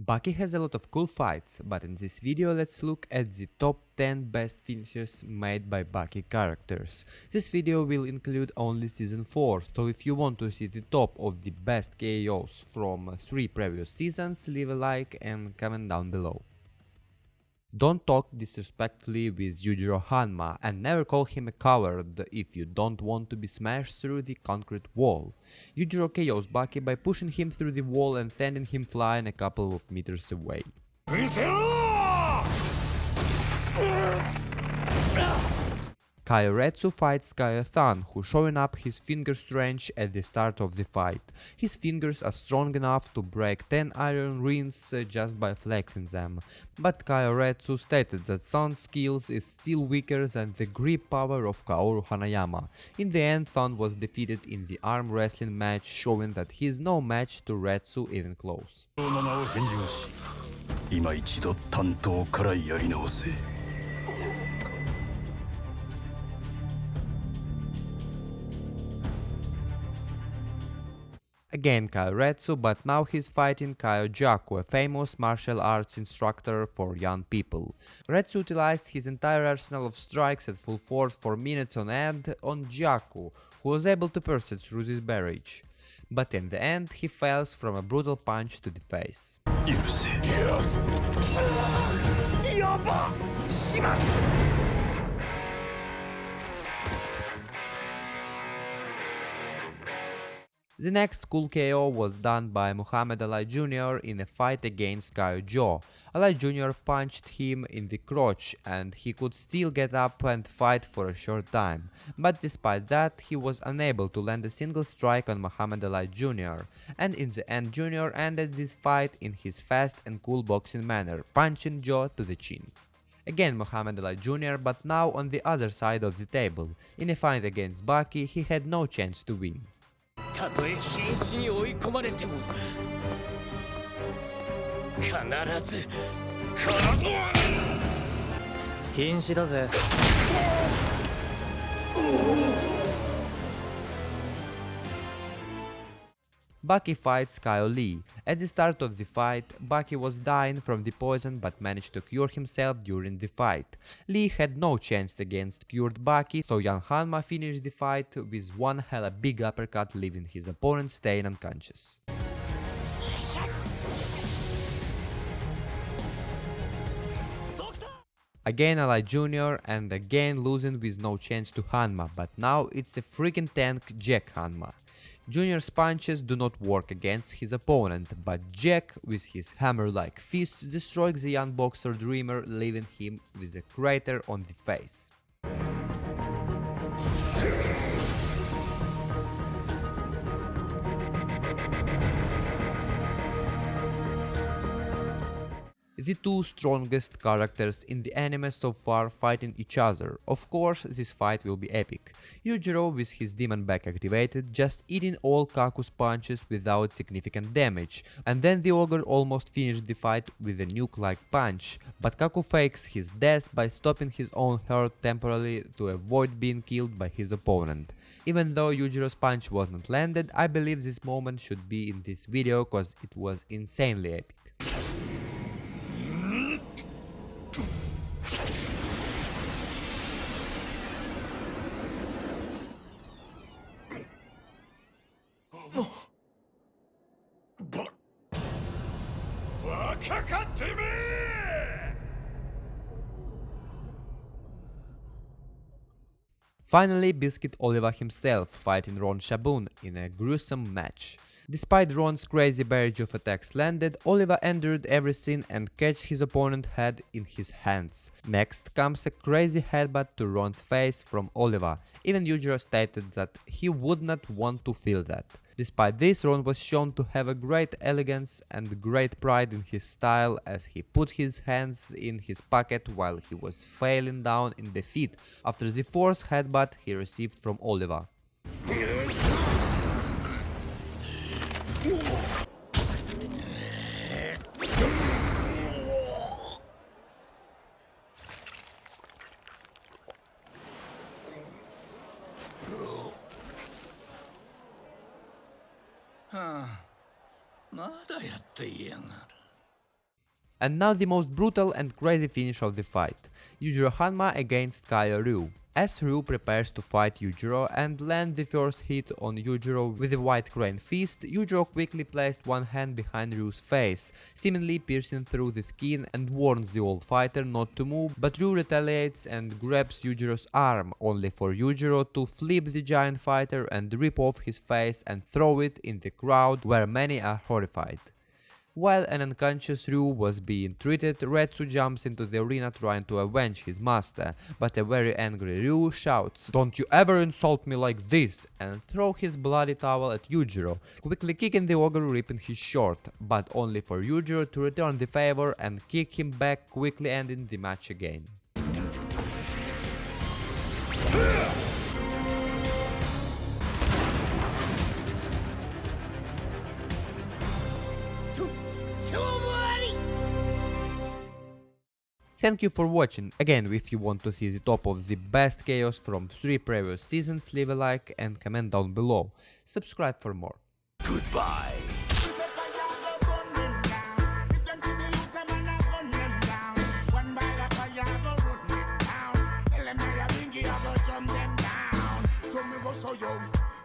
Baki has a lot of cool fights, but in this video let's look at the top 10 best finishes made by Baki characters. This video will include only season 4, so if you want to see the top of the best KOs from 3 previous seasons, leave a like and comment down below. Don't talk disrespectfully with Yujiro Hanma and never call him a coward if you don't want to be smashed through the concrete wall. Yujiro KOs Baki by pushing him through the wall and sending him flying a couple of meters away. Kaioh Retsu fights Kaioh-san, who showing up his fingers range at the start of the fight. His fingers are strong enough to break 10 iron rings just by flexing them, but Kaioh Retsu stated that Son's skills is still weaker than the grip power of Kaoru Hanayama. In the end, Son was defeated in the arm wrestling match, showing that he is no match to Retsu even close. Again Kaioh Retsu, but now he's fighting Kaioh Jyaku, a famous martial arts instructor for young people. Retsu utilized his entire arsenal of strikes at full force for minutes on end on Jyaku, who was able to pierce it through this barrage. But in the end, he fails from a brutal punch to the face. The next cool KO was done by Mohammad Alai Jr. in a fight against Kaioh Jyaku. Alai Jr. punched him in the crotch and he could still get up and fight for a short time, but despite that he was unable to land a single strike on Mohammad Alai Jr. And in the end Jr. ended this fight in his fast and cool boxing manner, punching Jyaku to the chin. Again Mohammad Alai Jr., but now on the other side of the table. In a fight against Baki he had no chance to win. たとえ瀕死に追い込まれても必ず瀕死だぜ。Baki fights Kaioh Lee. At the start of the fight, Baki was dying from the poison but managed to cure himself during the fight. Lee had no chance against cured Baki, so young Hanma finished the fight with one hella big uppercut, leaving his opponent staying unconscious. Again Alai Jr. and again losing with no chance to Hanma, but now it's a freaking tank Jack Hanma. Junior's punches do not work against his opponent, but Jack with his hammer-like fists destroys the young boxer dreamer, leaving him with a crater on the face. The two strongest characters in the anime so far fighting each other. Of course, this fight will be epic. Yujiro with his demon back activated, just eating all Kaku's punches without significant damage, and then the ogre almost finished the fight with a nuke-like punch, but Kaku fakes his death by stopping his own heart temporarily to avoid being killed by his opponent. Even though Yujiro's punch wasn't landed, I believe this moment should be in this video cause it was insanely epic. Finally, Biscuit Oliva himself fighting Shobun in a gruesome match. Despite Ron's crazy barrage of attacks landed, Oliva endured everything and catches his opponent's head in his hands. Next comes a crazy headbutt to Ron's face from Oliva. Even Yujiro stated that he would not want to feel that. Despite this, Ron was shown to have a great elegance and great pride in his style as he put his hands in his pocket while he was falling down in defeat after the fourth headbutt he received from Oliva. And now the most brutal and crazy finish of the fight. Yujiro Hanma against Kaioh Ryu. As Ryu prepares to fight Yujiro and land the first hit on Yujiro with a white crane fist, Yujiro quickly placed one hand behind Ryu's face, seemingly piercing through the skin, and warns the old fighter not to move, but Ryu retaliates and grabs Yujiro's arm, only for Yujiro to flip the giant fighter and rip off his face and throw it in the crowd, where many are horrified. While an unconscious Ryu was being treated, Retsu jumps into the arena trying to avenge his master, but a very angry Ryu shouts, "Don't you ever insult me like this!" and throw his bloody towel at Yujiro, quickly kicking the ogre, ripping his shirt, but only for Yujiro to return the favor and kick him back, quickly ending the match again. Thank you for watching. Again, if you want to see the top of the best chaos from 3 previous seasons, leave a like and comment down below. Subscribe for more. Goodbye.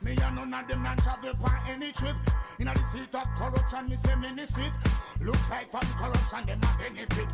Me and none of them not travel on any trip. In the seat of corruption, me say me sit. Look like from corruption, them a benefit.